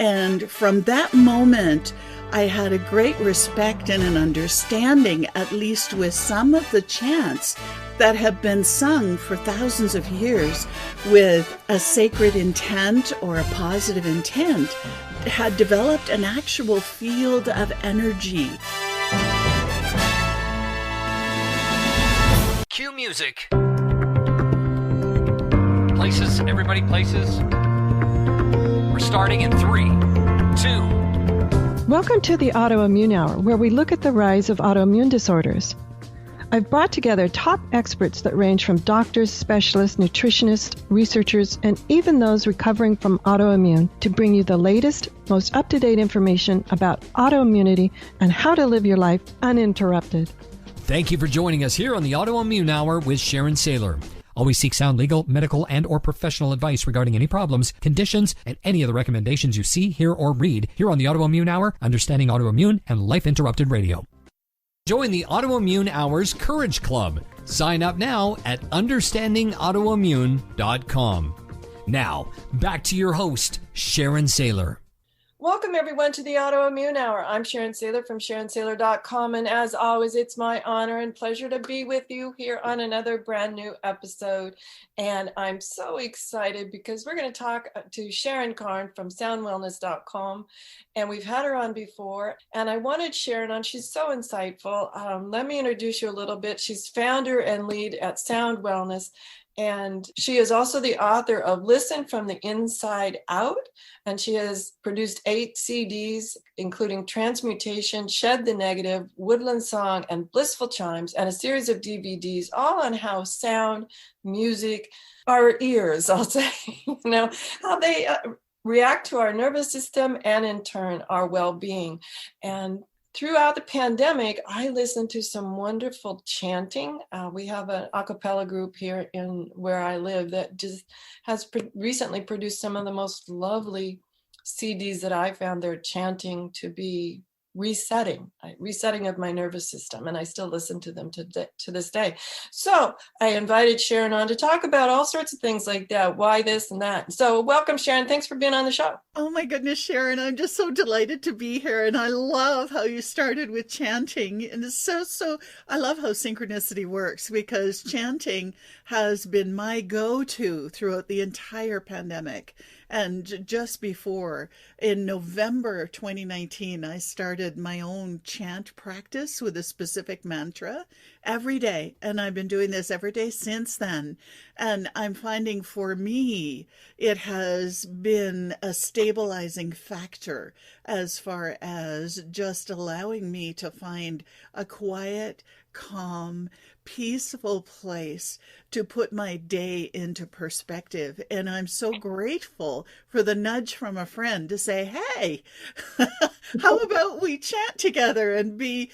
And from that moment, I had a great respect and an understanding, at least with some of the chants that have been sung for thousands of years with a sacred intent or a positive intent, had developed an actual field of energy. Cue music. Places, everybody places. We're starting in 3, 2. Welcome to the Autoimmune Hour, where we look at the rise of autoimmune disorders. I've brought together top experts that range from doctors, specialists, nutritionists, researchers, and even those recovering from autoimmune to bring you the latest, most up-to-date information about autoimmunity and how to live your life uninterrupted. Thank you for joining us here on the Autoimmune Hour with Sharon Sayler. Always seek sound legal, medical, and or professional advice regarding any problems, conditions, and any of the recommendations you see, hear, or read here on the Autoimmune Hour, Understanding Autoimmune, and Life Interrupted Radio. Join the Autoimmune Hour's Courage Club. Sign up now at understandingautoimmune.com. Now, back to your host, Sharon Sayler. Welcome, everyone, to the Autoimmune Hour. I'm Sharon Sayler from SharonSayler.com, and as always, it's my honor and pleasure to be with you here on another brand new episode. And I'm so excited because we're going to talk to Sharon Carne from SoundWellness.com, and we've had her on before, and I wanted Sharon on. She's so insightful. Let me introduce you a little bit. She's founder and lead at Sound Wellness, and she is also the author of Listen from the Inside Out. And she has produced 8 CDs, including Transmutation, Shed the Negative, Woodland Song, and Blissful Chimes, and a series of DVDs, all on how sound, music, our ears, I'll say, how they react to our nervous system and in turn our well-being. And throughout the pandemic, I listened to some wonderful chanting. We have an a cappella group here in where I live that just has recently produced some of the most lovely CDs that I found their chanting to be resetting of my nervous system. And I still listen to them to this day. So I invited Sharon on to talk about all sorts of things like that, why this and that. So welcome, Sharon. Thanks for being on the show. Oh my goodness, Sharon, I'm just so delighted to be here. And I love how you started with chanting. And it's so, I love how synchronicity works, because chanting has been my go-to throughout the entire pandemic. And just before, in November 2019, I started my own chant practice with a specific mantra every day. And I've been doing this every day since then. And I'm finding for me, it has been a stabilizing factor as far as just allowing me to find a quiet, calm, peaceful place to put my day into perspective. And I'm so grateful for the nudge from a friend to say, hey, how about we chant together and be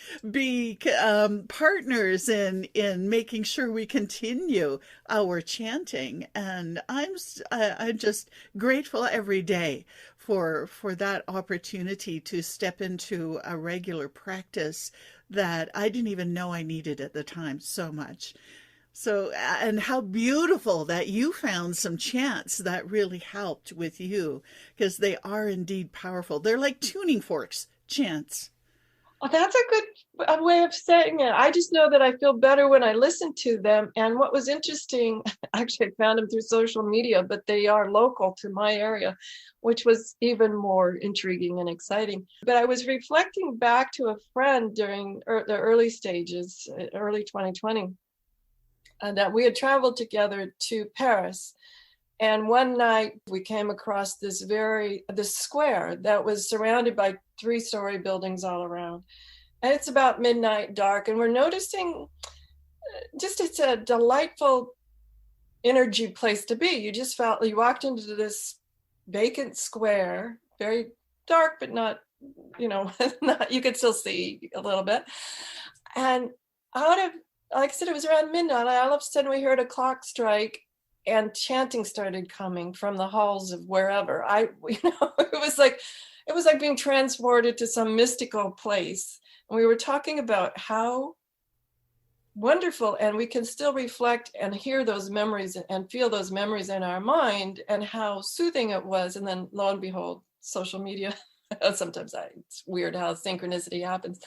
partners in making sure we continue our chanting. And I'm just grateful every day for that opportunity to step into a regular practice that I didn't even know I needed at the time so much. So, and how beautiful that you found some chants that really helped with you, because they are indeed powerful. They're like tuning forks, chants. Well, that's a good way of saying it. I just know that I feel better when I listen to them. And what was interesting, actually, I found them through social media, but they are local to my area, which was even more intriguing and exciting. But I was reflecting back to a friend during the early stages, early 2020, that we had traveled together to Paris. And one night we came across this square that was surrounded by 3-story buildings all around. And it's about midnight, dark, and we're noticing it's a delightful energy place to be. You just felt, you walked into this vacant square, very dark, but not, you could still see a little bit. And like I said, it was around midnight. All of a sudden we heard a clock strike, and chanting started coming from the halls of wherever. It was like being transported to some mystical place. And we were talking about how wonderful, and we can still reflect and hear those memories and feel those memories in our mind, and how soothing it was. And then lo and behold, social media. Sometimes it's weird how synchronicity happens.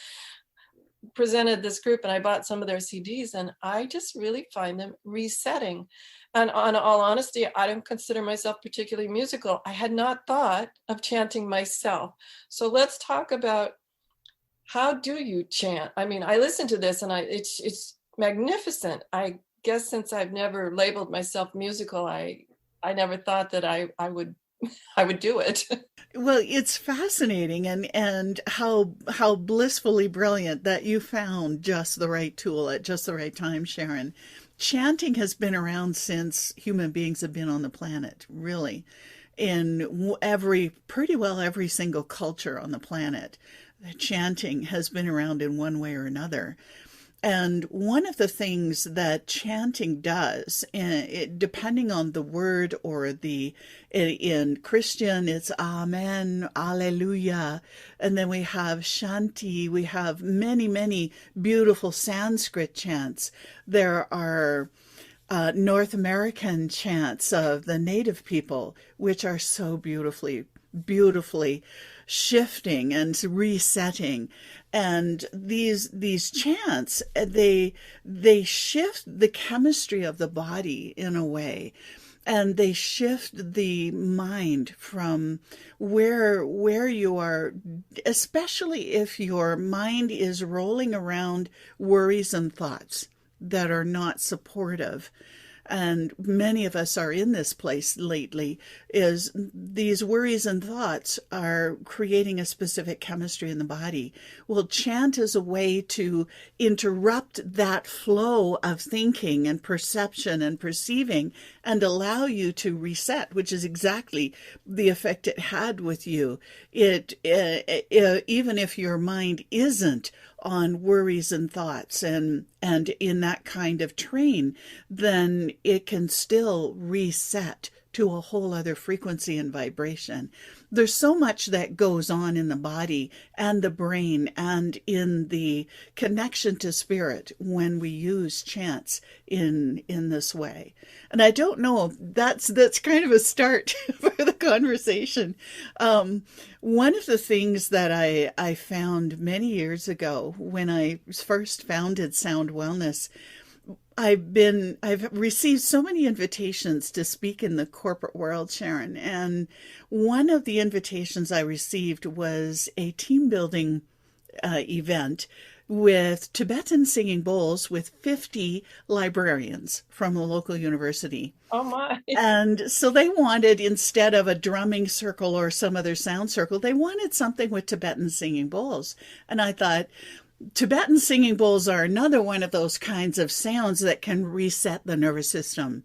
Presented this group and I bought some of their CDs, and I just really find them resetting. And on all honesty, I don't consider myself particularly musical. I had not thought of chanting myself. So let's talk about, how do you chant? I mean, I listen to this and it's magnificent. I guess since I've never labeled myself musical, I never thought that I would do it. Well, it's fascinating, and how blissfully brilliant that you found just the right tool at just the right time, Sharon. Chanting has been around since human beings have been on the planet, really, in pretty well every single culture on the planet. Chanting has been around in one way or another. And one of the things that chanting does, depending on the word or in Christian, it's Amen, Alleluia. And then we have Shanti. We have many, many beautiful Sanskrit chants. There are North American chants of the native people, which are so beautifully shifting and resetting. And these chants, they shift the chemistry of the body in a way, and they shift the mind from where you are, especially if your mind is rolling around worries and thoughts that are not supportive. And many of us are in this place lately, is these worries and thoughts are creating a specific chemistry in the body. Well, chant is a way to interrupt that flow of thinking and perception and perceiving and allow you to reset, which is exactly the effect it had with you. Even if your mind isn't on worries and thoughts and in that kind of train, then it can still reset to a whole other frequency and vibration. There's so much that goes on in the body and the brain and in the connection to spirit when we use chants in this way. And I don't know, that's kind of a start for the conversation. One of the things that I found many years ago when I first founded Sound Wellness, I've received so many invitations to speak in the corporate world, Sharon, and one of the invitations I received was a team building event with Tibetan singing bowls with 50 librarians from a local university. Oh my. And so they wanted, instead of a drumming circle or some other sound circle, they wanted something with Tibetan singing bowls. And I thought, Tibetan singing bowls are another one of those kinds of sounds that can reset the nervous system.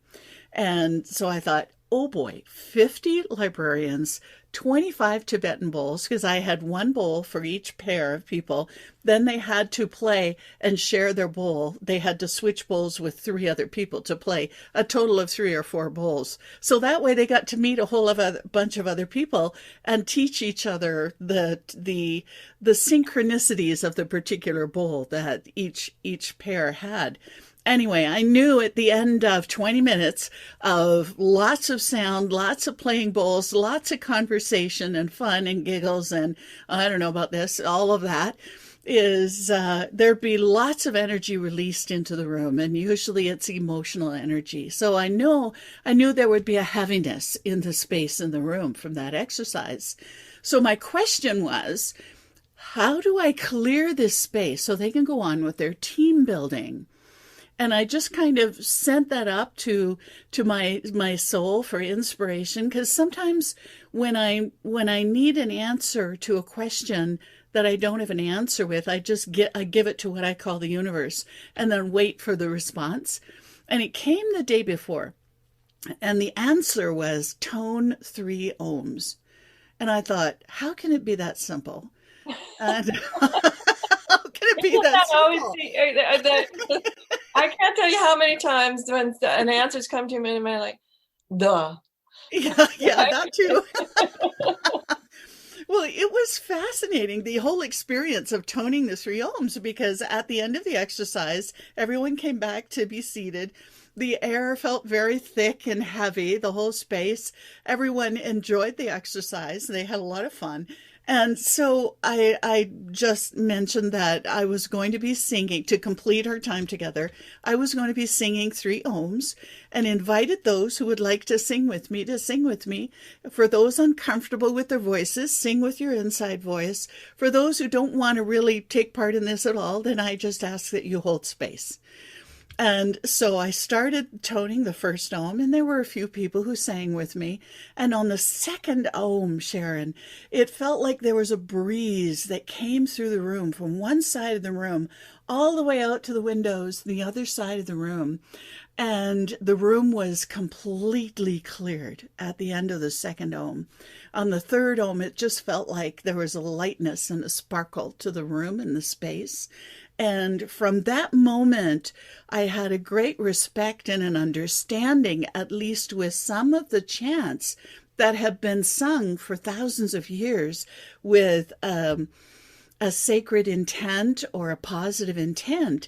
And so I thought, oh boy, 50 librarians, 25 Tibetan bowls, because I had one bowl for each pair of people. Then they had to play and share their bowl. They had to switch bowls with 3 other people to play a total of 3 or 4 bowls. So that way they got to meet a whole bunch of other people and teach each other the synchronicities of the particular bowl that each pair had. Anyway, I knew at the end of 20 minutes of lots of sound, lots of playing bowls, lots of conversation and fun and giggles and I don't know about this, all of that, is there'd be lots of energy released into the room, and usually it's emotional energy. So I knew there would be a heaviness in the space in the room from that exercise. So my question was, how do I clear this space so they can go on with their team building? And I just kind of sent that up to my soul for inspiration, because sometimes when I need an answer to a question that I don't have an answer with, I give it to what I call the universe and then wait for the response. And it came the day before, and the answer was tone 3 ohms. And I thought, how can it be that simple? And how can it be that simple? I can't tell you how many times when an answer's come to me and I'm like, duh. Yeah, that too. Well, it was fascinating, the whole experience of toning the 3 ohms, because at the end of the exercise, everyone came back to be seated. The air felt very thick and heavy, the whole space. Everyone enjoyed the exercise. They had a lot of fun. And so I just mentioned that I was going to be singing, to complete our time together, I was going to be singing 3 ohms and invited those who would like to sing with me to sing with me. For those uncomfortable with their voices, sing with your inside voice. For those who don't want to really take part in this at all, then I just ask that you hold space. And so I started toning the first ohm, and there were a few people who sang with me. And on the second ohm, Sharon, it felt like there was a breeze that came through the room from one side of the room all the way out to the windows, the other side of the room. And the room was completely cleared at the end of the second ohm. On the third ohm, it just felt like there was a lightness and a sparkle to the room and the space. And from that moment, I had a great respect and an understanding, at least with some of the chants that have been sung for thousands of years with a sacred intent or a positive intent,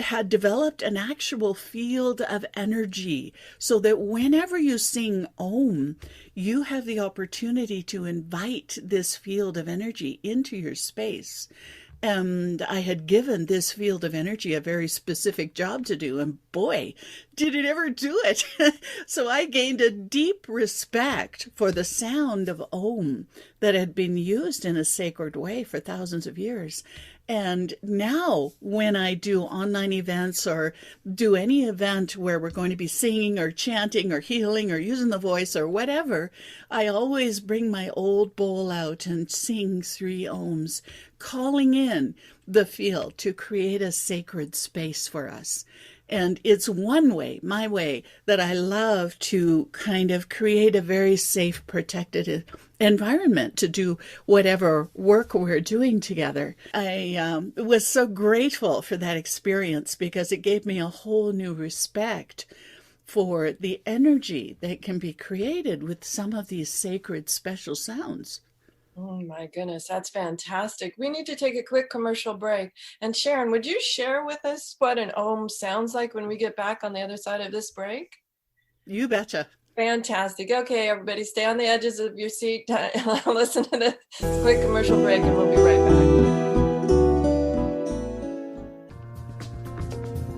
had developed an actual field of energy, so that whenever you sing Om, you have the opportunity to invite this field of energy into your space. And I had given this field of energy a very specific job to do, and boy, did it ever do it. So I gained a deep respect for the sound of Om that had been used in a sacred way for thousands of years. And now when I do online events or do any event where we're going to be singing or chanting or healing or using the voice or whatever, I always bring my old bowl out and sing 3 ohms, calling in the field to create a sacred space for us. And it's one way, my way, that I love to kind of create a very safe, protected environment to do whatever work we're doing together. I was so grateful for that experience because it gave me a whole new respect for the energy that can be created with some of these sacred special sounds. Oh my goodness, that's fantastic. We need to take a quick commercial break. And Sharon, would you share with us what an Om sounds like when we get back on the other side of this break? You betcha. Fantastic. Okay, everybody, stay on the edges of your seat. Listen to this quick commercial break, and we'll be right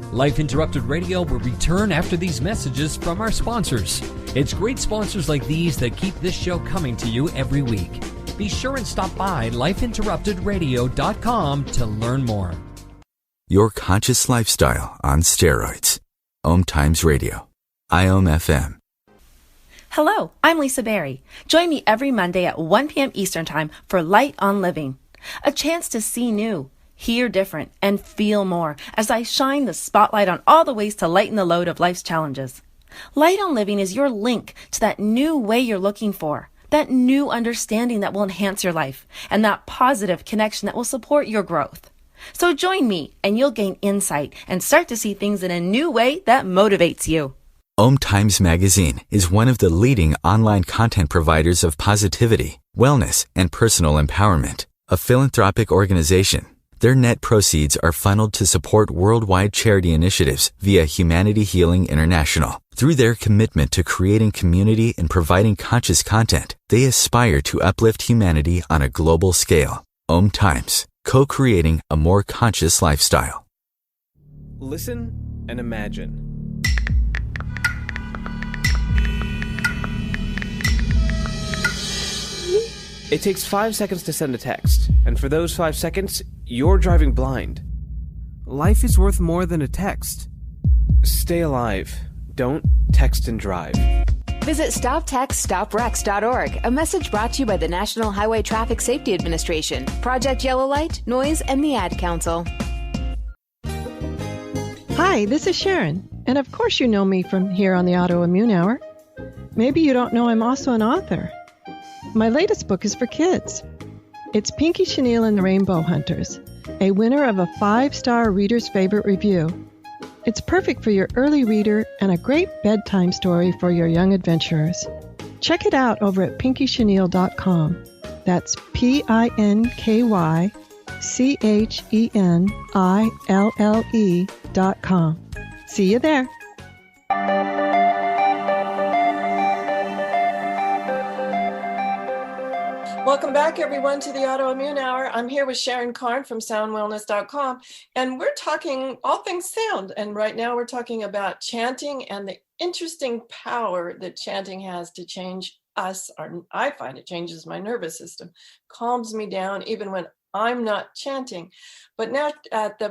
back. Life Interrupted Radio will return after these messages from our sponsors. It's great sponsors like these that keep this show coming to you every week. Be sure and stop by lifeinterruptedradio.com to learn more. Your conscious lifestyle on steroids. OMTimes Radio. IOM FM. Hello, I'm Lisa Berry. Join me every Monday at 1 p.m. Eastern Time for Light on Living. A chance to see new, hear different, and feel more as I shine the spotlight on all the ways to lighten the load of life's challenges. Light on Living is your link to that new way you're looking for, that new understanding that will enhance your life, and that positive connection that will support your growth. So join me and you'll gain insight and start to see things in a new way that motivates you. OMTimes Magazine is one of the leading online content providers of positivity, wellness, and personal empowerment. A philanthropic organization, their net proceeds are funneled to support worldwide charity initiatives via Humanity Healing International. Through their commitment to creating community and providing conscious content, they aspire to uplift humanity on a global scale. OMTimes, co-creating a more conscious lifestyle. Listen and imagine. It takes 5 seconds to send a text, and for those 5 seconds, you're driving blind. Life is worth more than a text. Stay alive. Don't text and drive. Visit StopTextStopWrecks.org, a message brought to you by the National Highway Traffic Safety Administration, Project Yellow Light, Noise, and the Ad Council. Hi, this is Sharon, and of course you know me from here on the Autoimmune Hour. Maybe you don't know I'm also an author. My latest book is for kids. It's Pinky Chenille and the Rainbow Hunters, a winner of a 5-star Reader's Favorite review. It's perfect for your early reader and a great bedtime story for your young adventurers. Check it out over at pinkychenille.com. That's PINKYCHENILLE.com. See you there. Welcome back, everyone, to the Autoimmune Hour. I'm here with Sharon Carne from soundwellness.com, and we're talking all things sound. And right now we're talking about chanting and the interesting power that chanting has to change us. Or I find it changes my nervous system, calms me down even when I'm not chanting. But now,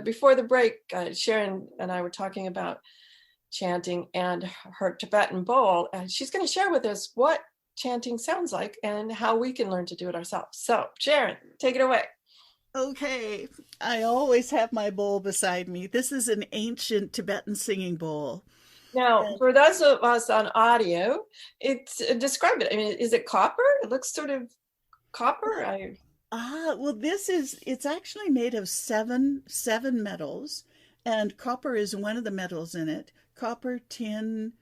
before the break, Sharon and I were talking about chanting and her Tibetan bowl, and she's going to share with us what chanting sounds like and how we can learn to do it ourselves. So, Sharon, take it away. Okay, I always have my bowl beside me. This is an ancient Tibetan singing bowl. Now, for those of us on audio, describe it. I mean, is it copper? It looks sort of copper. Well, it's actually made of seven metals, and copper is one of the metals in it. Copper, tin,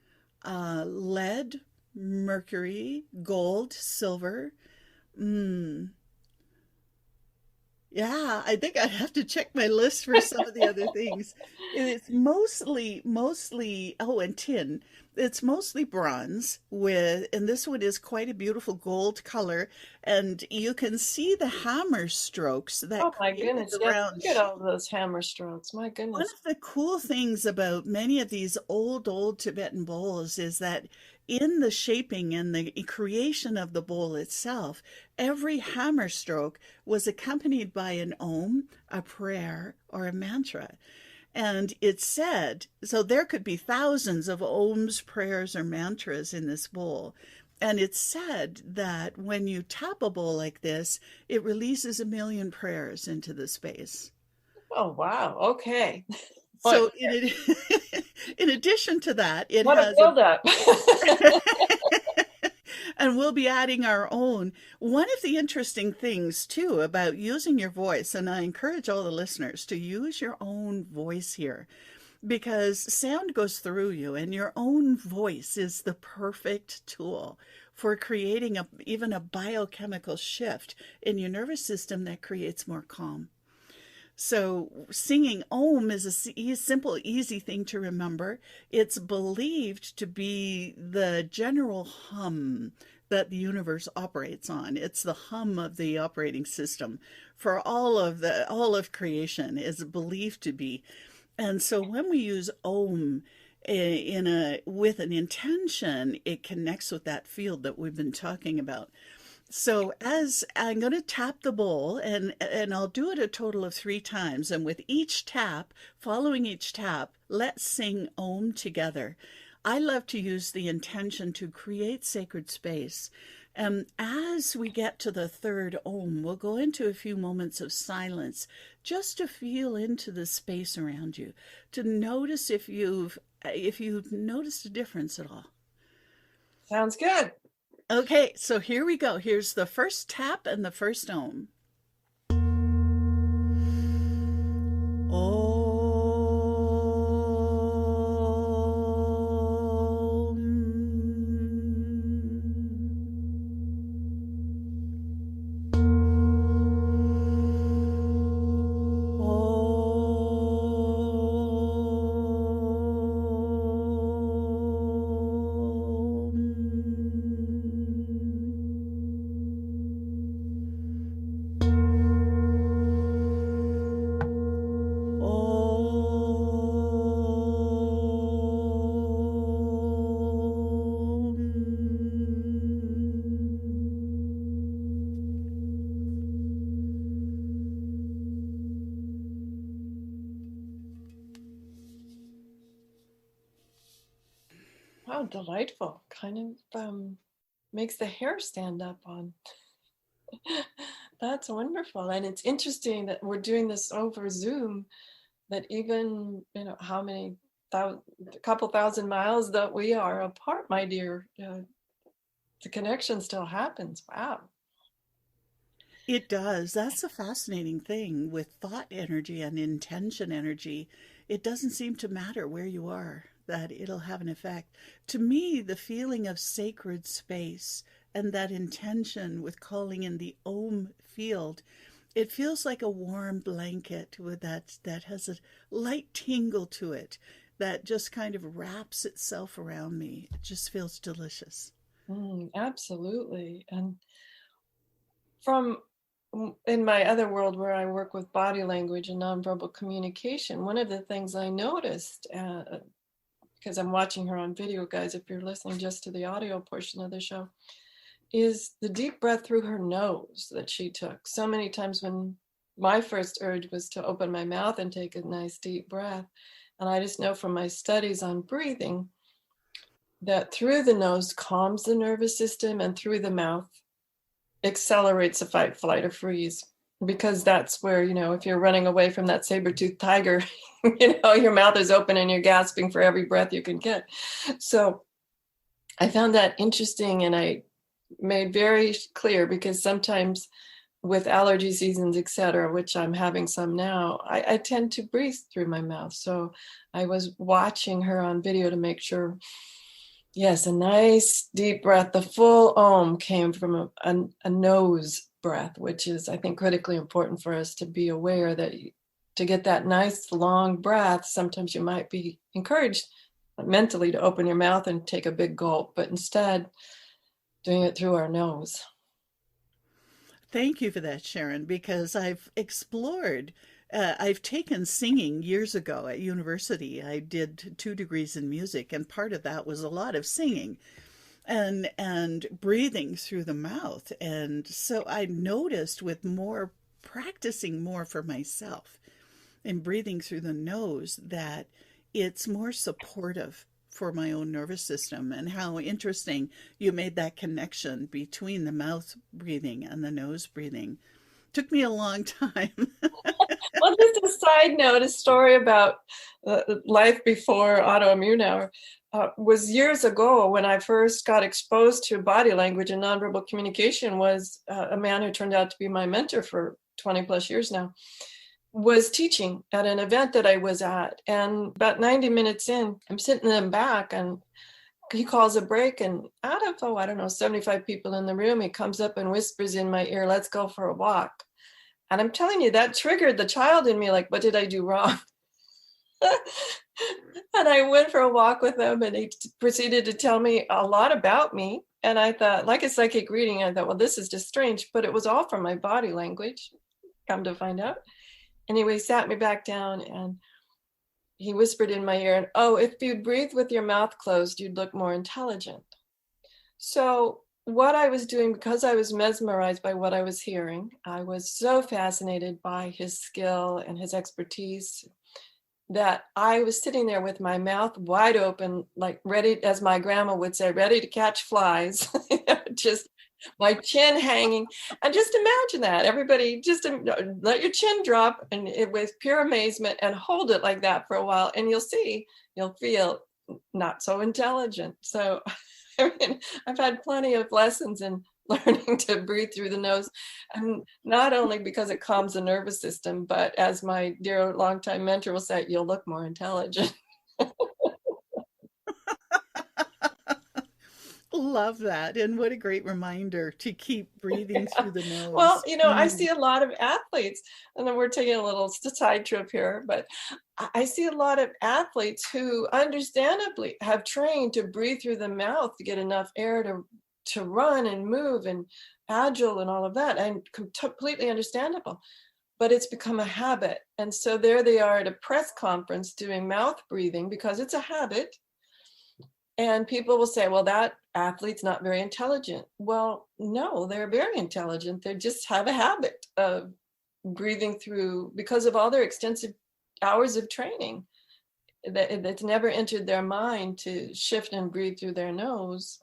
lead, mercury, gold, silver. Yeah, I think I'd have to check my list for some of the other things. It's mostly, and tin. It's mostly bronze and this one is quite a beautiful gold color, and you can see the hammer strokes that oh my goodness, around. Look at all those hammer strokes, my goodness. One of the cool things about many of these old Tibetan bowls is that in the shaping and the creation of the bowl itself, every hammer stroke was accompanied by an om, a prayer, or a mantra. And it's said, so there could be thousands of oms, prayers, or mantras in this bowl. And it's said that when you tap a bowl like this, it releases 1 million prayers into the space. Oh, wow. Okay. So in addition to that, it what has a build-up. And we'll be adding our own. One of the interesting things, too, about using your voice, and I encourage all the listeners to use your own voice here, because sound goes through you, and your own voice is the perfect tool for creating even a biochemical shift in your nervous system that creates more calm. So singing Om is a simple, easy thing to remember. It's believed to be the general hum that the universe operates on. It's the hum of the operating system for all of creation is believed to be. And so when we use Om with an intention, it connects with that field that we've been talking about. So as I'm going to tap the bowl, and I'll do it a total of 3 times. And with each tap, following each tap, let's sing Om together. I love to use the intention to create sacred space. And as we get to the 3rd Om, we'll go into a few moments of silence, just to feel into the space around you, to notice if you've noticed a difference at all. Sounds good. Okay, so here we go. Here's the first tap and the first Om. Om. Wow, delightful. Kind of makes the hair stand up on. That's wonderful. And it's interesting that we're doing this over Zoom, that even, how many a couple thousand miles that we are apart, my dear, the connection still happens. Wow. It does. That's a fascinating thing with thought energy and intention energy. It doesn't seem to matter where you are, that it'll have an effect. To me, the feeling of sacred space and that intention with calling in the Om field, it feels like a warm blanket with that has a light tingle to it that just kind of wraps itself around me. It just feels delicious. Absolutely. And from in my other world where I work with body language and nonverbal communication, one of the things I noticed, because I'm watching her on video, guys, if you're listening just to the audio portion of the show, is the deep breath through her nose that she took. So many times when my first urge was to open my mouth and take a nice deep breath. And I just know from my studies on breathing that through the nose calms the nervous system, and through the mouth accelerates the fight, flight, or freeze. Because that's where, if you're running away from that saber-toothed tiger, your mouth is open and you're gasping for every breath you can get. So I found that interesting, and I made very clear, because sometimes with allergy seasons, etc., which I'm having some now, I tend to breathe through my mouth. So I was watching her on video to make sure, yes, a nice deep breath. The full Om came from a nose breath, which is, I think, critically important for us to be aware that to get that nice long breath, sometimes you might be encouraged mentally to open your mouth and take a big gulp, but instead doing it through our nose. Thank you for that, Sharon, because I've explored. I've taken singing years ago at university. I did 2 degrees in music, and part of that was a lot of singing and breathing through the mouth. And so I noticed with more practicing more for myself and breathing through the nose that it's more supportive for my own nervous system. And how interesting you made that connection between the mouth breathing and the nose breathing. Took me a long time. Well, just a side note, a story about life before autoimmune hour was years ago when I first got exposed to body language and nonverbal communication. Was a man who turned out to be my mentor for 20 plus years now, was teaching at an event that I was at. And about 90 minutes in, I'm sitting in the back, and he calls a break, and out of, 75 people in the room, he comes up and whispers in my ear, "Let's go for a walk." And I'm telling you, that triggered the child in me, like, what did I do wrong? And I went for a walk with him, and he proceeded to tell me a lot about me. And I thought, like a psychic reading, I thought, well, this is just strange, but it was all from my body language, come to find out. Anyway, he sat me back down, and he whispered in my ear, "Oh, if you breathe with your mouth closed, you'd look more intelligent." So what I was doing, because I was mesmerized by what I was hearing, I was so fascinated by his skill and his expertise that I was sitting there with my mouth wide open, like ready, as my grandma would say, ready to catch flies, just my chin hanging. And just imagine that. Everybody, just let your chin drop, and with pure amazement, and hold it like that for a while, and you'll feel not so intelligent. So I mean, I've had plenty of lessons in learning to breathe through the nose, and not only because it calms the nervous system, but as my dear longtime mentor will say, you'll look more intelligent. Love that. And what a great reminder to keep breathing through the nose. Well, I see a lot of athletes, and then we're taking a little side trip here, but I see a lot of athletes who understandably have trained to breathe through the mouth to get enough air to run and move and agile and all of that, and completely understandable. But it's become a habit. And so there they are at a press conference doing mouth breathing because it's a habit. And people will say, well, that athlete's not very intelligent. Well, no, they're very intelligent. They just have a habit of breathing through because of all their extensive hours of training. That's never entered their mind to shift and breathe through their nose,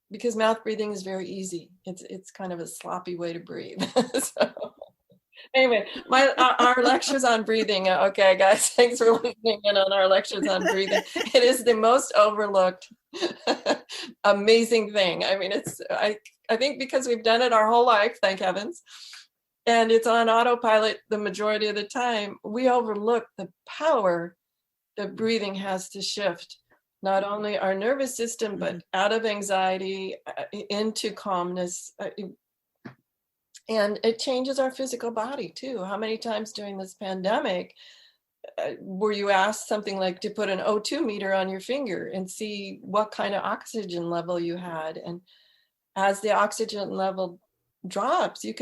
because mouth breathing is very easy. It's kind of a sloppy way to breathe. So anyway, our lectures on breathing. Okay, guys, thanks for listening in on our lectures on breathing. It is the most overlooked, amazing thing. I mean, I think because we've done it our whole life, thank heavens, and it's on autopilot the majority of the time, we overlook the power that breathing has to shift not only our nervous system, but out of anxiety into calmness. And it changes our physical body too. How many times during this pandemic were you asked something like to put an O2 meter on your finger and see what kind of oxygen level you had? And as the oxygen level drops, you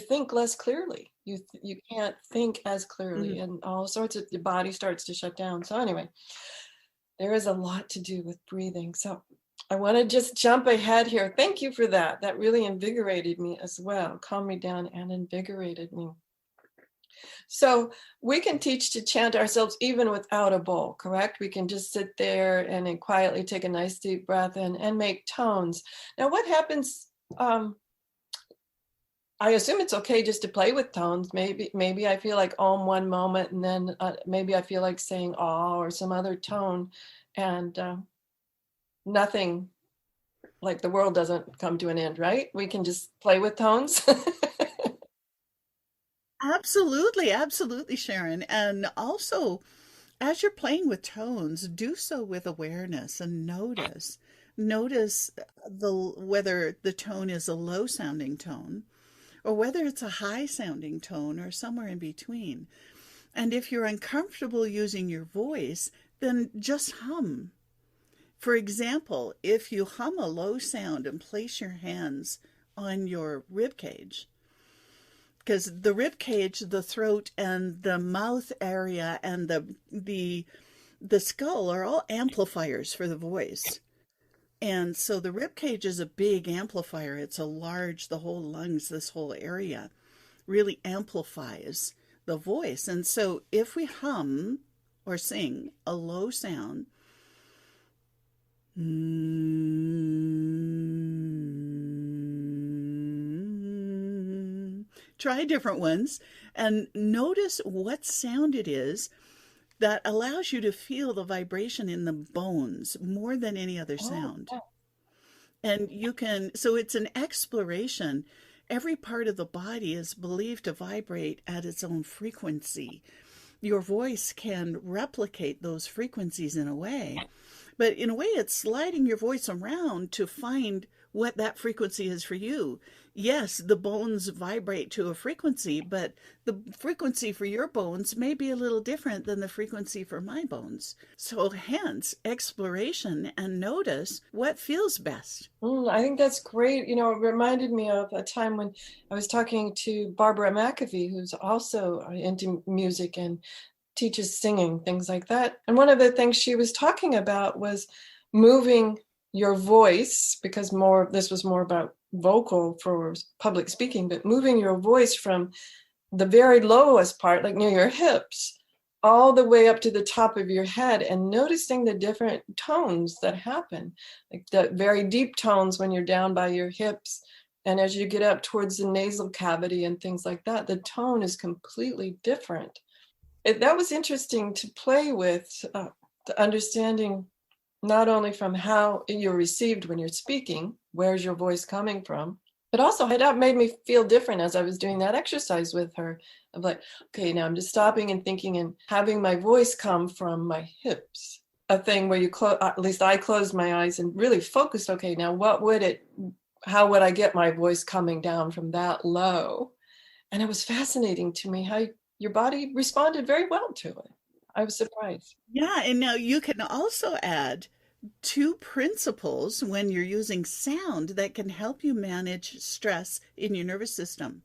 think less clearly. You can't think as clearly, and all sorts of, the body starts to shut down. So anyway, there is a lot to do with breathing. So I want to just jump ahead here. Thank you for that. That really invigorated me as well. Calmed me down and invigorated me. So we can teach to chant ourselves even without a bowl, correct? We can just sit there and then quietly take a nice deep breath in and make tones. Now, what happens? I assume it's okay just to play with tones. Maybe I feel like Om one moment, and then maybe I feel like saying Ah or some other tone, and nothing, like the world doesn't come to an end, right? We can just play with tones. Absolutely, absolutely, Sharon. And also, as you're playing with tones, do so with awareness and notice. Notice whether the tone is a low sounding tone or whether it's a high sounding tone or somewhere in between. And if you're uncomfortable using your voice, then just hum. For example, if you hum a low sound and place your hands on your rib cage, because the rib cage, the throat, and the mouth area and the skull are all amplifiers for the voice. And so the rib cage is a big amplifier. It's a large, the whole lungs, this whole area really amplifies the voice. And so if we hum or sing a low sound, try different ones and notice what sound it is that allows you to feel the vibration in the bones more than any other sound. And you can, so it's an exploration. Every part of the body is believed to vibrate at its own frequency. Your voice can replicate those frequencies in a way, but in a way it's sliding your voice around to find what that frequency is for you. Yes, the bones vibrate to a frequency, but the frequency for your bones may be a little different than the frequency for my bones. So hence, exploration and notice what feels best. I think that's great. You know, it reminded me of a time when I was talking to Barbara McAfee, who's also into music and teaches singing, things like that. And one of the things she was talking about was moving your voice, because this was more about vocal for public speaking, but moving your voice from the very lowest part, like near your hips, all the way up to the top of your head, and noticing the different tones that happen, like the very deep tones when you're down by your hips. And as you get up towards the nasal cavity and things like that, the tone is completely different. That was interesting to play with, the understanding not only from how you're received when you're speaking, where's your voice coming from, but also that made me feel different as I was doing that exercise with her. Of like, okay, now I'm just stopping and thinking and having my voice come from my hips. A thing where at least I closed my eyes and really focused, okay, now how would I get my voice coming down from that low? And it was fascinating to me how your body responded very well to it. I was surprised. Yeah, and now you can also add 2 principles when you're using sound that can help you manage stress in your nervous system.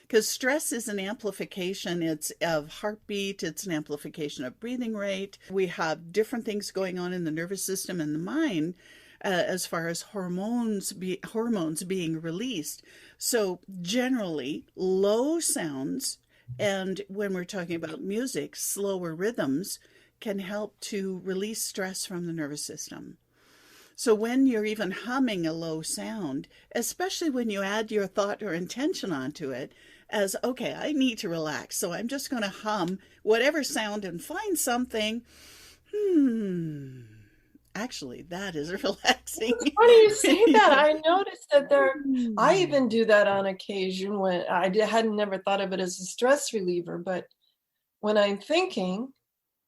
Because stress is an amplification, it's of heartbeat, it's an amplification of breathing rate. We have different things going on in the nervous system and the mind as far as hormones being released. So generally, low sounds, and when we're talking about music, slower rhythms can help to release stress from the nervous system. So when you're even humming a low sound, especially when you add your thought or intention onto it, as, okay, I need to relax, so I'm just going to hum whatever sound and find something, actually, that is relaxing. It's funny you say that. I noticed that I even do that on occasion when I hadn't never thought of it as a stress reliever, but when I'm thinking,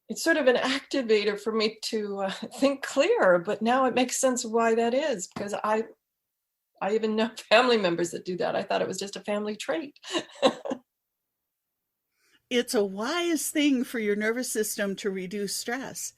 it's sort of an activator for me to think clearer. But now it makes sense why that is, because I even know family members that do that. I thought it was just a family trait. it's a wise thing for your nervous system to reduce stress.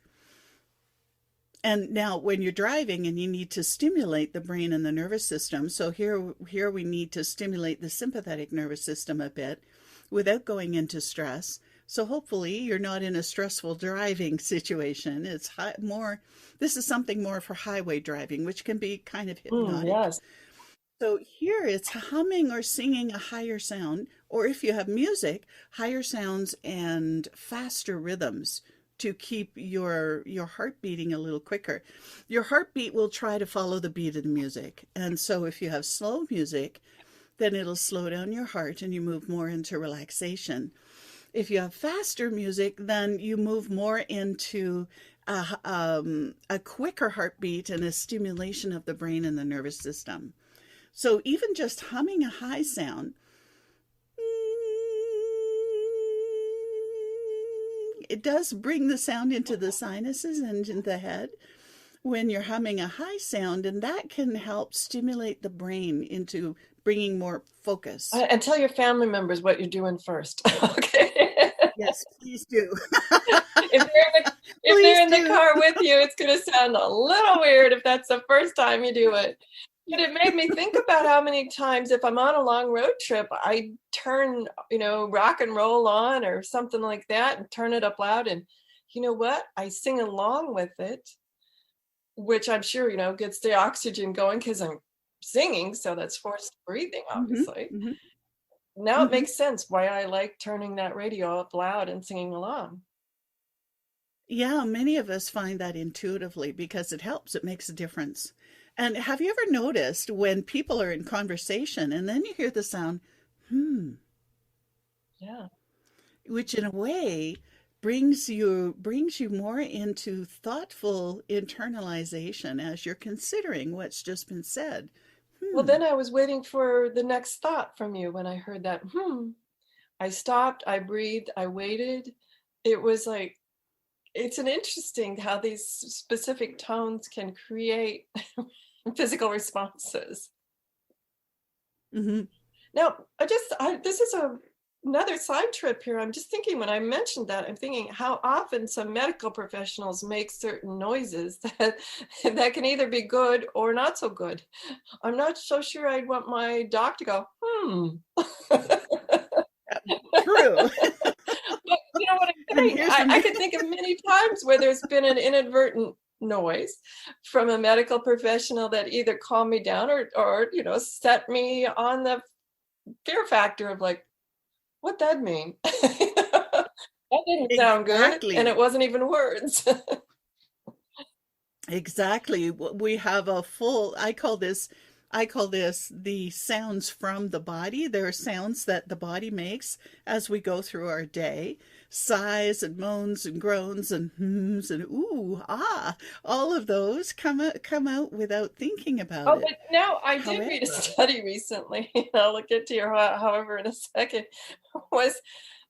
And now when you're driving and you need to stimulate the brain and the nervous system, so here we need to stimulate the sympathetic nervous system a bit without going into stress. So hopefully you're not in a stressful driving situation. This is something more for highway driving, which can be kind of hypnotic. Yes. So here it's humming or singing a higher sound, or if you have music, higher sounds and faster rhythms to keep your heart beating a little quicker. Your heartbeat will try to follow the beat of the music. And so if you have slow music, then it'll slow down your heart and you move more into relaxation. If you have faster music, then you move more into a quicker heartbeat and a stimulation of the brain and the nervous system. So even just humming a high sound, it does bring the sound into the sinuses and into the head when you're humming a high sound, and that can help stimulate the brain into bringing more focus. And tell your family members what you're doing first. Okay. Yes, please do. If they're in the car with you, it's going to sound a little weird if that's the first time you do it. But it made me think about how many times, if I'm on a long road trip, I turn, rock and roll on or something like that and turn it up loud. And you know what? I sing along with it, which I'm sure, gets the oxygen going because I'm singing. So that's forced breathing, obviously. Mm-hmm. Now it makes sense why I like turning that radio up loud and singing along. Yeah, many of us find that intuitively because it helps. It makes a difference. And have you ever noticed when people are in conversation and then you hear the sound, Yeah. Which in a way brings you more into thoughtful internalization as you're considering what's just been said. Well, then I was waiting for the next thought from you when I heard that. I stopped, I breathed, I waited. It was like, it's an interesting how these specific tones can create physical responses. Mm-hmm. Now, this is another side trip here. I'm just thinking when I mentioned that, I'm thinking how often some medical professionals make certain noises that can either be good or not so good. I'm not so sure I'd want my dog to go, True. But you know what I'm saying? I could think of many times where there's been an inadvertent noise from a medical professional that either calmed me down or set me on the fear factor of like, what that mean? That didn't sound good, and it wasn't even words. Exactly. We have a full, I call this the sounds from the body. There are sounds that the body makes as we go through our day. Sighs and moans and groans and hms and ooh, ah, all of those come out without thinking about it. Oh, but now I did read a study recently, I'll get to your however in a second,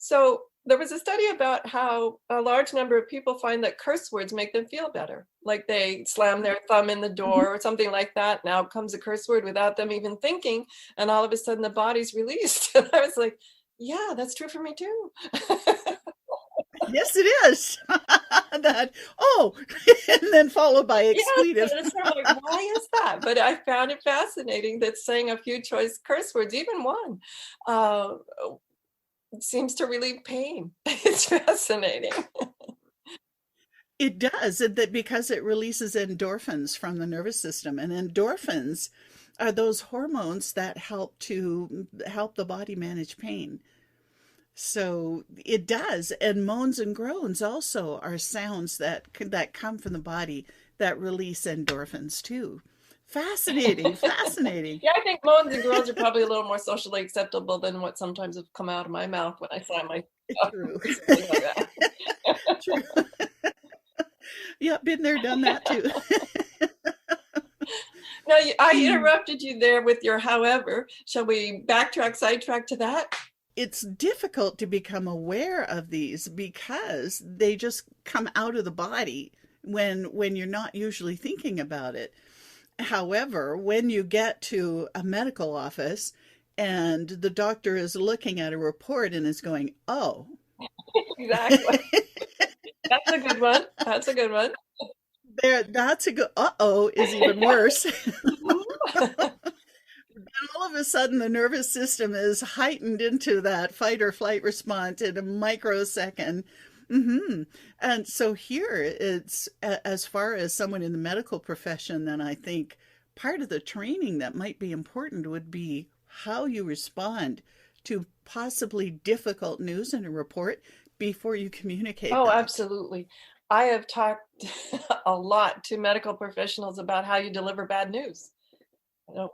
so there was a study about how a large number of people find that curse words make them feel better. Like they slam their thumb in the door or something like that. Now comes a curse word without them even thinking. And all of a sudden the body's released. And I was like, yeah, that's true for me too. Yes, it is. And then followed by expletive. Yeah, sort of like, why is that? But I found it fascinating that saying a few choice curse words, even one, it seems to relieve pain. It's fascinating. It does, because it releases endorphins from the nervous system, and endorphins are those hormones that help the body manage pain. So it does, and moans and groans also are sounds that come from the body that release endorphins too. Fascinating. Yeah, I think moans and groans are probably a little more socially acceptable than what sometimes have come out of my mouth when I slam my True. True. Yeah, been there, done that too. Now, I interrupted you there with your however. Shall we sidetrack to that? It's difficult to become aware of these because they just come out of the body when you're not usually thinking about it. However, when you get to a medical office and the doctor is looking at a report and is going, oh, Exactly. That's a good one. That's a good one. That's a good, uh-oh is even worse. All of a sudden, the nervous system is heightened into that fight or flight response in a microsecond. And so here it's as far as someone in the medical profession, then I think part of the training that might be important would be how you respond to possibly difficult news in a report before you communicate Oh, that. absolutely. I have talked a lot to medical professionals about how you deliver bad news.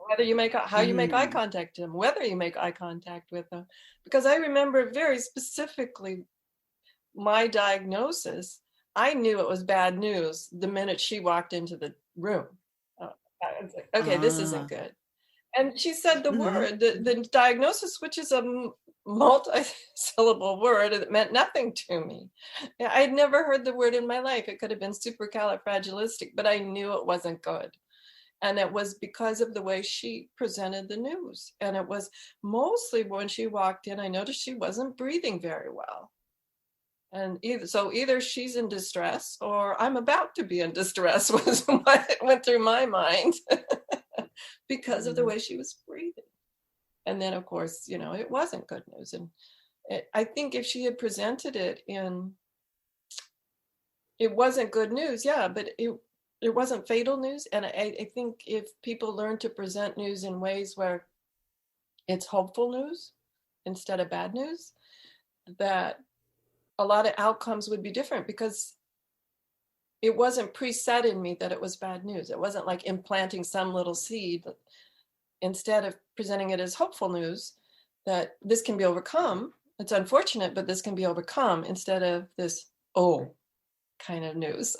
Whether you make how you make eye contact to them, whether you make eye contact with them, because I remember very specifically my diagnosis. I knew it was bad news the minute she walked into the room. I was like, okay, this isn't Ah. good. And she said the Mhm. word, the diagnosis, which is a multi-syllable word that meant nothing to me. I'd never heard the word in my life. It could have been supercalifragilistic, but I knew it wasn't good. And it was because of the way she presented the news. And it was mostly when she walked in, I noticed she wasn't breathing very well. And either she's in distress or I'm about to be in distress was what went through my mind because of the way she was breathing. And then, of course, it wasn't good news. And I think if she had presented it it wasn't good news, yeah, but it wasn't fatal news. And I think if people learn to present news in ways where it's hopeful news instead of bad news, that a lot of outcomes would be different, because it wasn't preset in me that it was bad news. It wasn't like implanting some little seed. Instead of presenting it as hopeful news, that this can be overcome. It's unfortunate, but this can be overcome, instead of this, kind of news.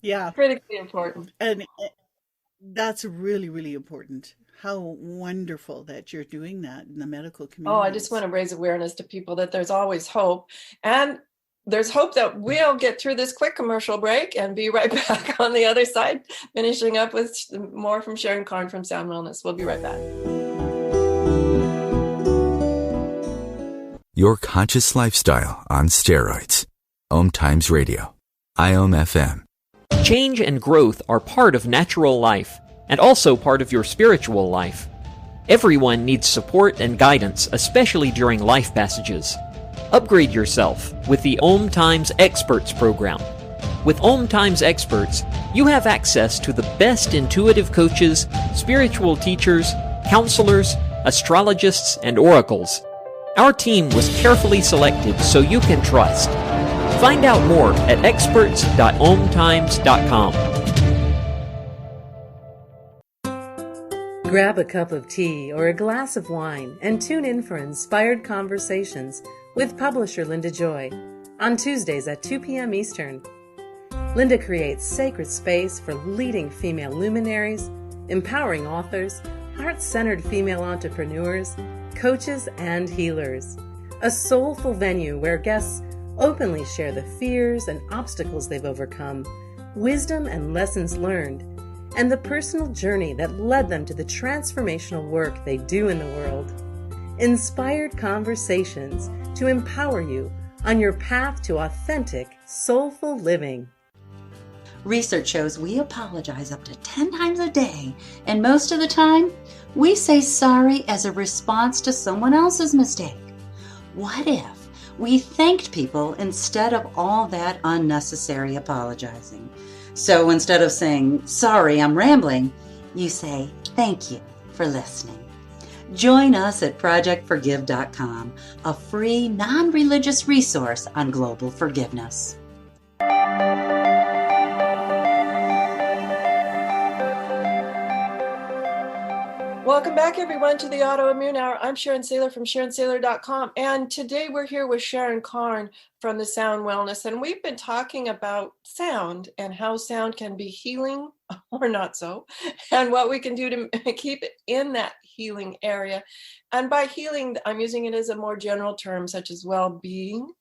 Yeah. Critically important. And that's really, really important. How wonderful that you're doing that in the medical Oh, I just want communities. to raise awareness to people that there's always hope. And there's hope that we'll get through this quick commercial break and be right back on the other side, finishing up with more from Sharon Carne from Sound Wellness. We'll be right back. Your conscious lifestyle on steroids. OMTimes Radio. IOM FM. Change and growth are part of natural life, and also part of your spiritual life. Everyone needs support and guidance, especially during life passages. Upgrade yourself with the OMTimes Experts program. With OMTimes Experts, you have access to the best intuitive coaches, spiritual teachers, counselors, astrologists, and oracles. Our team was carefully selected so you can trust. Find out more at experts.omtimes.com. Grab a cup of tea or a glass of wine and tune in for Inspired Conversations with publisher Linda Joy on Tuesdays at 2 p.m. Eastern. Linda creates sacred space for leading female luminaries, empowering authors, heart-centered female entrepreneurs, coaches, and healers. A soulful venue where guests openly share the fears and obstacles they've overcome, wisdom and lessons learned, and the personal journey that led them to the transformational work they do in the world. Inspired Conversations to empower you on your path to authentic, soulful living. Research shows we apologize up to 10 times a day, and most of the time, we say sorry as a response to someone else's mistake. What if we thanked people instead of all that unnecessary apologizing? So instead of saying, sorry, I'm rambling, you say, thank you for listening. Join us at projectforgive.com, a free, non-religious resource on global forgiveness. Welcome back, everyone, to the Autoimmune Hour. I'm Sharon Sayler from SharonSayler.com, and today we're here with Sharon Carne from the Sound Wellness, and we've been talking about sound and how sound can be healing or not so, and what we can do to keep it in that healing area. And by healing, I'm using it as a more general term, such as well-being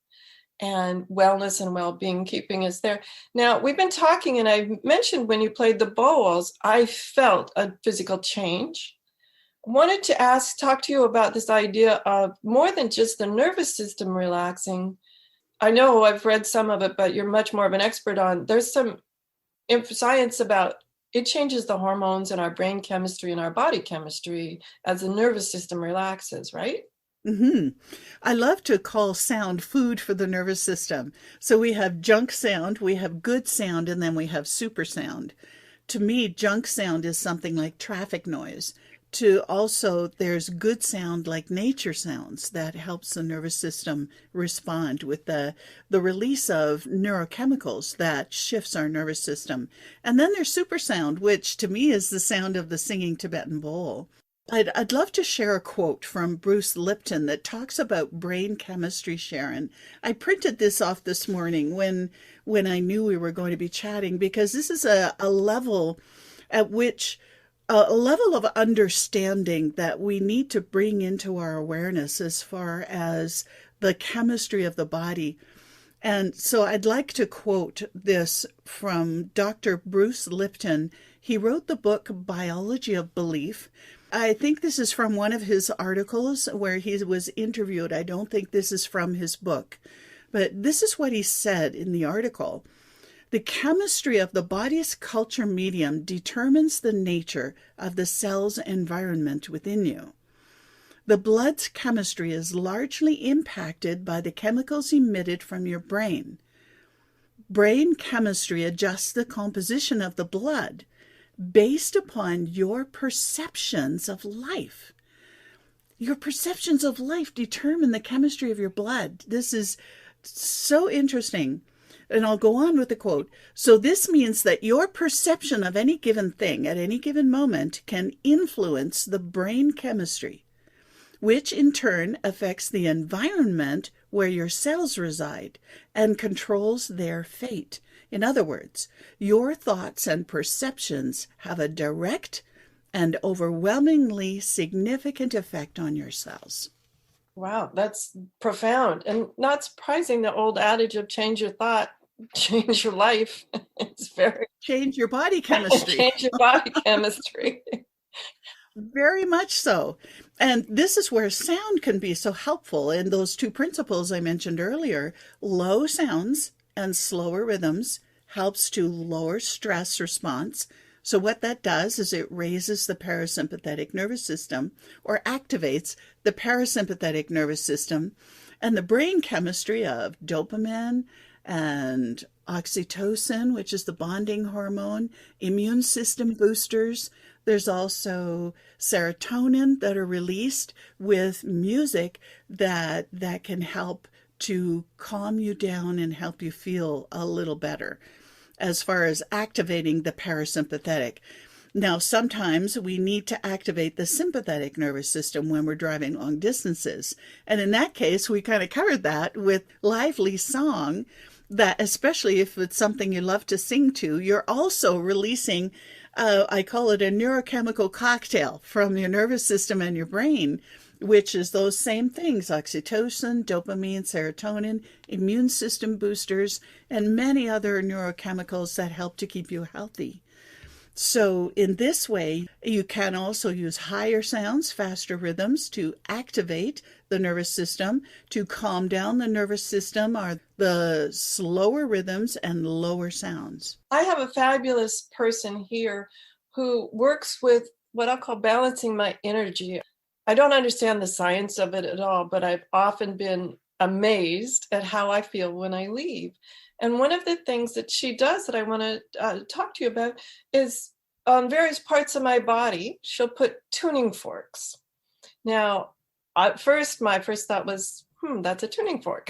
and wellness and well-being, keeping us there. Now, we've been talking, and I mentioned when you played the bowls, I felt a physical change. wanted to talk to you about this idea of more than just the nervous system relaxing. I know I've read some of it, but you're much more of an expert on. There's some science about it changes the hormones in our brain chemistry and our body chemistry as the nervous system relaxes, right? Mm-hmm. I love to call sound food for the nervous system. So we have junk sound, we have good sound, and then we have super sound. To me, junk sound is something like traffic noise. There's good sound like nature sounds that helps the nervous system respond with the release of neurochemicals that shifts our nervous system. And then there's super sound, which to me is the sound of the singing Tibetan bowl. I'd love to share a quote from Bruce Lipton that talks about brain chemistry, Sharon. I printed this off this morning when I knew we were going to be chatting, because this is a level at which a level of understanding that we need to bring into our awareness as far as the chemistry of the body. And so I'd like to quote this from Dr. Bruce Lipton. He wrote the book Biology of Belief. I think this is from one of his articles where he was interviewed. I don't think this is from his book, but this is what he said in the article. The chemistry of the body's culture medium determines the nature of the cell's environment within you. The blood's chemistry is largely impacted by the chemicals emitted from your brain. Brain chemistry adjusts the composition of the blood based upon your perceptions of life. Your perceptions of life determine the chemistry of your blood. This is so interesting. And I'll go on with the quote. So this means that your perception of any given thing at any given moment can influence the brain chemistry, which in turn affects the environment where your cells reside and controls their fate. In other words, your thoughts and perceptions have a direct and overwhelmingly significant effect on your cells. Wow, that's profound. And not surprising, the old adage of change your thought, change your life. It's very... Change your body chemistry. Change your body chemistry. Very much so. And this is where sound can be so helpful in those two principles I mentioned earlier. Low sounds and slower rhythms helps to lower stress response. So what that does is it raises the parasympathetic nervous system, or activates the parasympathetic nervous system, and the brain chemistry of dopamine and oxytocin, which is the bonding hormone, immune system boosters. There's also serotonin that are released with music that can help to calm you down and help you feel a little better as far as activating the parasympathetic. Now, sometimes we need to activate the sympathetic nervous system when we're driving long distances. And in that case, we kind of covered that with lively song, that especially if it's something you love to sing to, you're also releasing, I call it a neurochemical cocktail from your nervous system and your brain, which is those same things: oxytocin, dopamine, serotonin, immune system boosters, and many other neurochemicals that help to keep you healthy. So in this way, you can also use higher sounds, faster rhythms to activate the nervous system. To calm down the nervous system are the slower rhythms and lower sounds. I have a fabulous person here who works with what I'll call balancing my energy. I don't understand the science of it at all, but I've often been amazed at how I feel when I leave. And one of the things that she does that I want to talk to you about is on various parts of my body, she'll put tuning forks. Now, my first thought was, that's a tuning fork.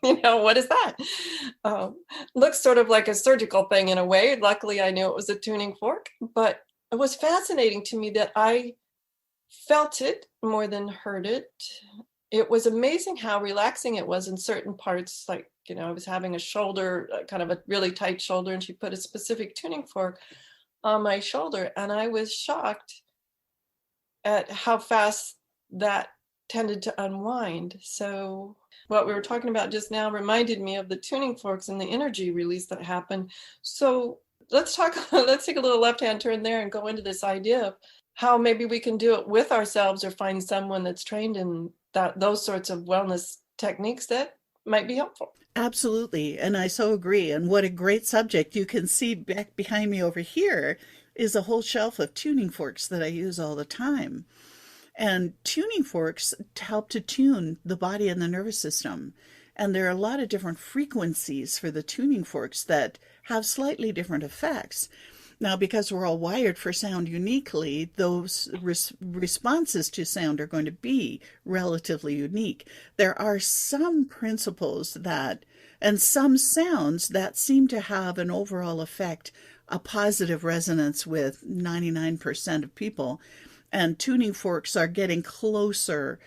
What is that? Looks sort of like a surgical thing in a way. Luckily, I knew it was a tuning fork, but it was fascinating to me that I felt it more than heard it. It was amazing how relaxing it was in certain parts. Like, I was having a shoulder, kind of a really tight shoulder, and she put a specific tuning fork on my shoulder. And I was shocked at how fast that tended to unwind. So what we were talking about just now reminded me of the tuning forks and the energy release that happened. So let's talk, let's take a little left-hand turn there and go into this idea of how maybe we can do it with ourselves or find someone that's trained in those sorts of wellness techniques that might be helpful. Absolutely. And I so agree. And what a great subject. You can see back behind me over here is a whole shelf of tuning forks that I use all the time. And tuning forks help to tune the body and the nervous system. And there are a lot of different frequencies for the tuning forks that have slightly different effects. Now, because we're all wired for sound uniquely, those responses to sound are going to be relatively unique. There are some principles and some sounds that seem to have an overall effect, a positive resonance with 99% of people. And tuning forks are getting closer.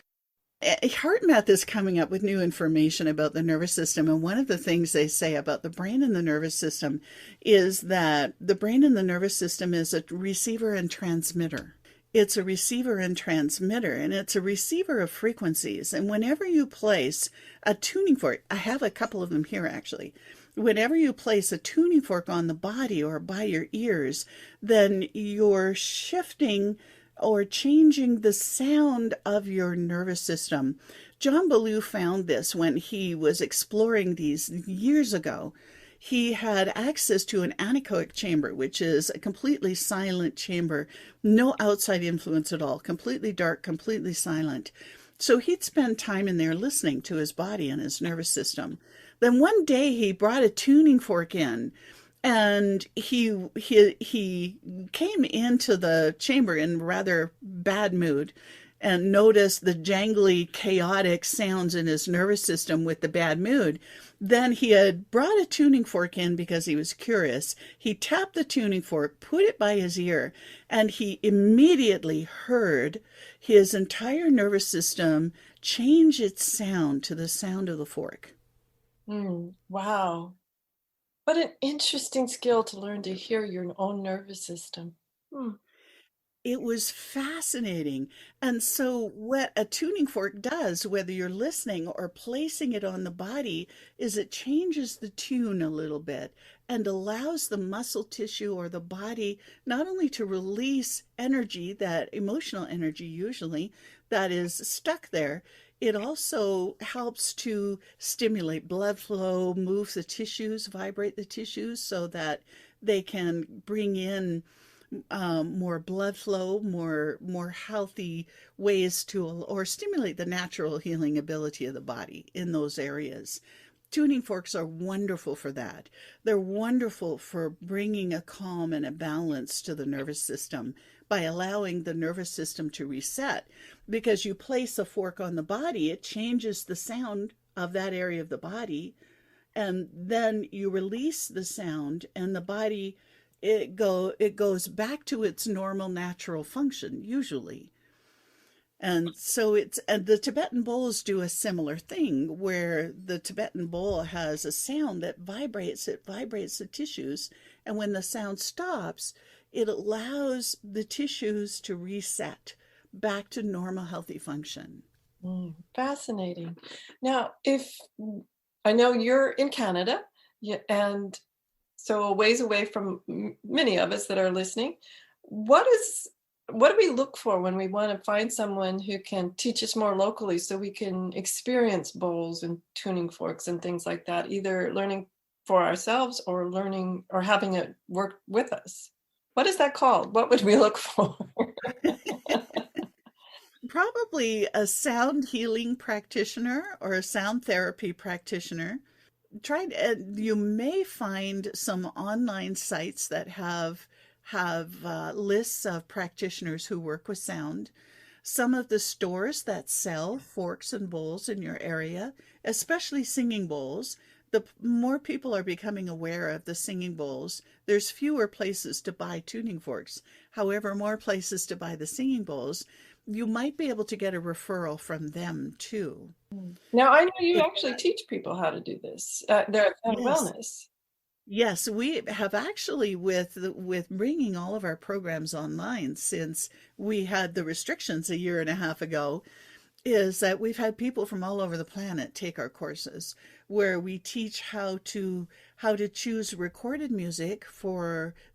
HeartMath is coming up with new information about the nervous system, and one of the things they say about the brain and the nervous system is that the brain and the nervous system is a receiver and transmitter. It's a receiver and transmitter, and it's a receiver of frequencies. And whenever you place a tuning fork, I have a couple of them here actually. Whenever you place a tuning fork on the body or by your ears, then you're shifting or changing the sound of your nervous system. John Ballou found this when he was exploring these years ago. He had access to an anechoic chamber, which is a completely silent chamber, no outside influence at all, completely dark, completely silent. So he'd spend time in there listening to his body and his nervous system. Then one day he brought a tuning fork in, and he came into the chamber in rather bad mood and noticed the jangly, chaotic sounds in his nervous system with the bad mood. Then he had brought a tuning fork in because he was curious. He tapped the tuning fork, put it by his ear, and he immediately heard his entire nervous system change its sound to the sound of the fork. Wow. What an interesting skill to learn to hear your own nervous system. It was fascinating. And so what a tuning fork does, whether you're listening or placing it on the body, is it changes the tune a little bit and allows the muscle tissue or the body not only to release energy, that emotional energy usually, that is stuck there, it also helps to stimulate blood flow, move the tissues, vibrate the tissues so that they can bring in more blood flow, more healthy ways to, or stimulate the natural healing ability of the body in those areas. Tuning forks are wonderful for that. They're wonderful for bringing a calm and a balance to the nervous system by allowing the nervous system to reset. Because you place a fork on the body, it changes the sound of that area of the body, and then you release the sound, and the body it goes back to its normal natural function usually. And so and the Tibetan bowls do a similar thing, where the Tibetan bowl has a sound that vibrates, it vibrates the tissues, and when the sound stops, it allows the tissues to reset back to normal healthy function. Fascinating. Now, if I know you're in Canada, and so a ways away from many of us that are listening, what do we look for when we want to find someone who can teach us more locally so we can experience bowls and tuning forks and things like that, either learning for ourselves or learning or having it work with us? What is that called? What would we look for? Probably a sound healing practitioner or a sound therapy practitioner. You may find some online sites that have lists of practitioners who work with sound. Some of the stores that sell forks and bowls in your area, especially singing bowls, the more people are becoming aware of the singing bowls, there's fewer places to buy tuning forks. However, more places to buy the singing bowls, you might be able to get a referral from them too. Now, I know you actually teach people how to do this. They're at Wellness. Yes, we have actually, with bringing all of our programs online since we had the restrictions a year and a half ago, is that we've had people from all over the planet take our courses, where we teach how to how to choose recorded music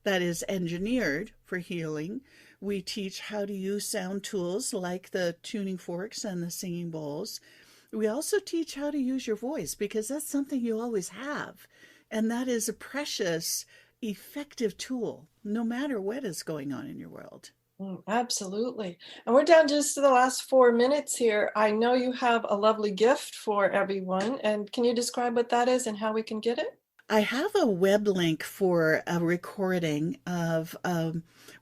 that is engineered for healing. We teach how to use sound tools like the tuning forks and the singing bowls. We also teach how to use your voice, because that's something you always have. And that is a precious, effective tool, no matter what is going on in your world. Absolutely. And we're down just to the last 4 minutes here. I know you have a lovely gift for everyone. And can you describe what that is and how we can get it? I have a web link for a recording of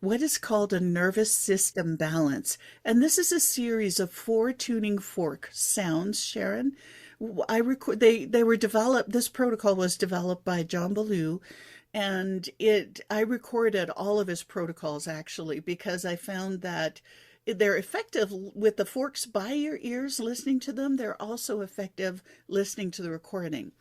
what is called a nervous system balance. And this is a series of 4 tuning fork sounds, Sharon. They were developed, this protocol was developed by John Ballou, and I recorded all of his protocols actually, because I found that they're effective with the forks by your ears, listening to them. They're also effective listening to the recording.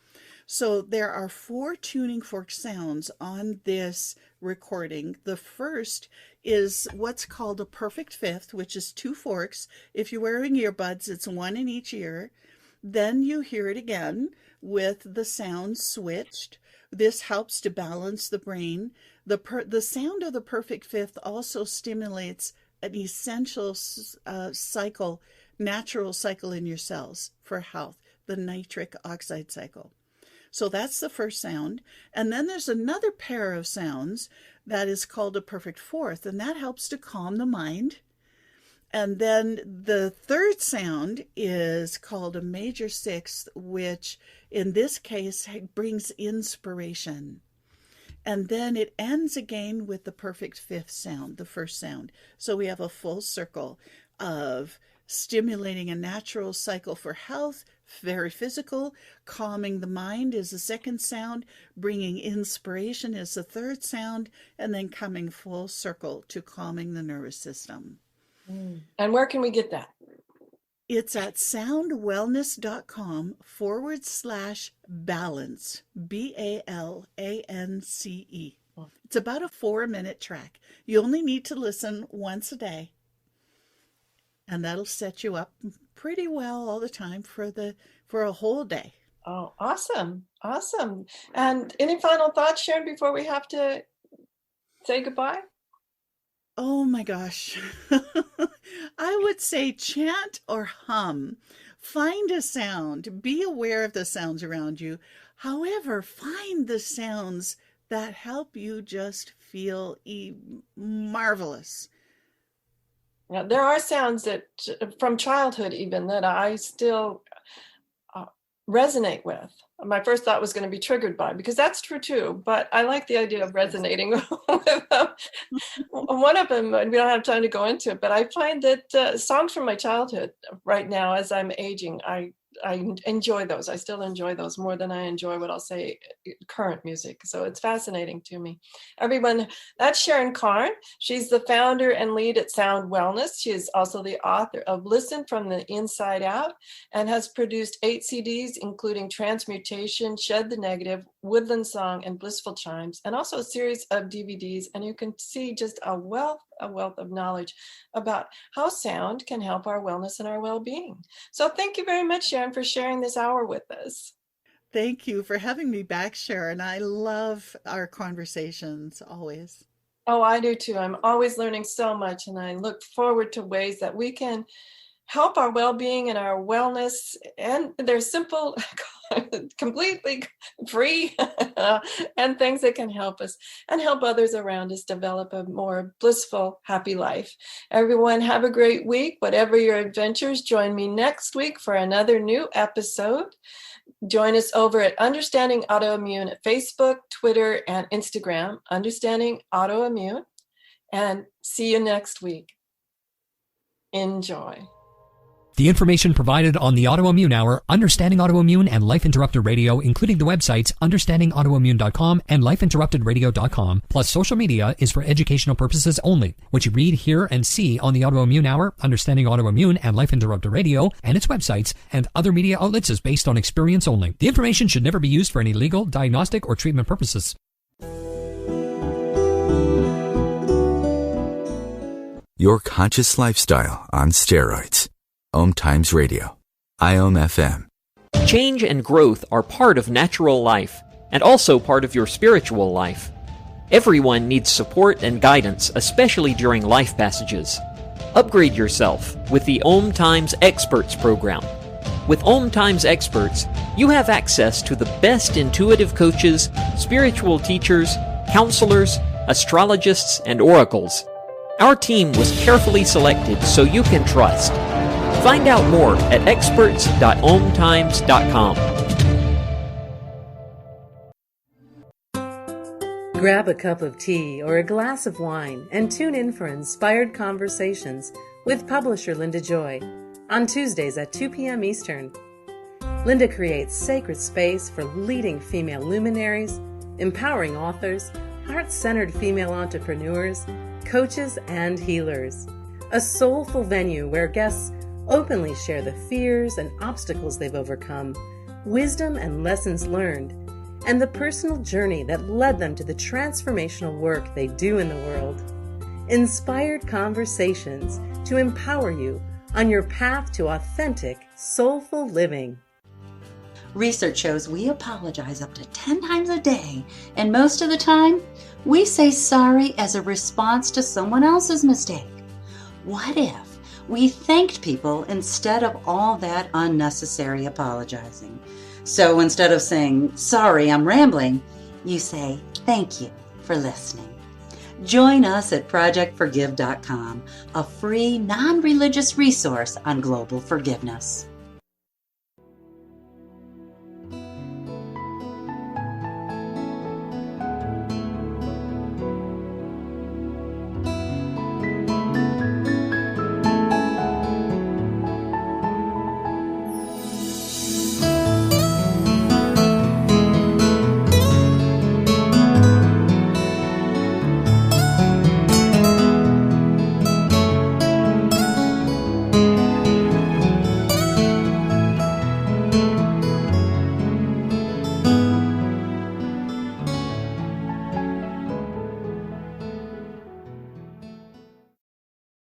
So there are 4 tuning fork sounds on this recording. The first is what's called a perfect fifth, which is 2 forks. If you're wearing earbuds, it's 1 in each ear. Then you hear it again with the sound switched. This helps to balance the brain. The sound of the perfect fifth also stimulates an essential cycle, natural cycle in your cells for health, the nitric oxide cycle. So that's the first sound. And then there's another pair of sounds that is called a perfect fourth, and that helps to calm the mind. And then the third sound is called a major sixth, which in this case brings inspiration. And then it ends again with the perfect fifth sound, the first sound. So we have a full circle of stimulating a natural cycle for health, very physical. Calming the mind is the second sound. Bringing inspiration is the third sound. And then coming full circle to calming the nervous system. And where can we get that? It's at soundwellness.com/balance, BALANCE. It's about a 4-minute track. You only need to listen once a day, and that'll set you up pretty well all the time for a whole day. Oh, awesome. Awesome. And any final thoughts, Sharon, before we have to say goodbye? Oh my gosh. I would say chant or hum. Find a sound. Be aware of the sounds around you. However, find the sounds that help you just feel marvelous. Now, there are sounds that from childhood even that I still resonate with. My first thought was going to be triggered by, because that's true too, but I like the idea of resonating with them. One of them, we don't have time to go into it, but I find that songs from my childhood right now, as I'm aging, I enjoy those. I still enjoy those more than I enjoy what I'll say current music. So it's fascinating to me. Everyone, that's Sharon Carne. She's the founder and lead at Sound Wellness. She is also the author of Listen from the Inside Out and has produced 8 CDs, including Transmutation, Shed the Negative, Woodland Song, and Blissful Chimes, and also a series of DVDs. And you can see just a wealth of knowledge about how sound can help our wellness and our well-being. So thank you very much, Sharon, for sharing this hour with us. Thank you for having me back, Sharon. I love our conversations always. Oh, I do too. I'm always learning so much, and I look forward to ways that we can help our well-being and our wellness. And they're simple, completely free, and things that can help us and help others around us develop a more blissful, happy life. Everyone, have a great week. Whatever your adventures, join me next week for another new episode. Join us over at Understanding Autoimmune at Facebook, Twitter, and Instagram, Understanding Autoimmune. And see you next week. Enjoy. The information provided on the Autoimmune Hour, Understanding Autoimmune, and Life Interrupted Radio, including the websites understandingautoimmune.com and lifeinterruptedradio.com, plus social media, is for educational purposes only. What you read, hear, and see on the Autoimmune Hour, Understanding Autoimmune, and Life Interrupted Radio, and its websites, and other media outlets is based on experience only. The information should never be used for any legal, diagnostic, or treatment purposes. Your conscious lifestyle on steroids. OMTimes Radio. IOM FM. Change and growth are part of natural life. and also part of your spiritual life. Everyone needs support and guidance, especially during life passages. Upgrade yourself with the OMTimes Experts program. With OMTimes Experts, you have access to the best intuitive coaches, spiritual teachers, counselors, astrologists, and oracles. Our team was carefully selected so you can trust. Find out more at experts.omtimes.com. Grab a cup of tea or a glass of wine and tune in for inspired conversations with publisher Linda Joy on Tuesdays at 2 p.m. Eastern. Linda creates sacred space for leading female luminaries, empowering authors, heart-centered female entrepreneurs, coaches, and healers. A soulful venue where guests openly share the fears and obstacles they've overcome, wisdom and lessons learned, and the personal journey that led them to the transformational work they do in the world. Inspired conversations to empower you on your path to authentic, soulful living. Research shows we apologize up to 10 times a day, and most of the time, we say sorry as a response to someone else's mistake. What if we thanked people instead of all that unnecessary apologizing? So instead of saying, sorry, I'm rambling, you say, thank you for listening. Join us at projectforgive.com, a free, non-religious resource on global forgiveness.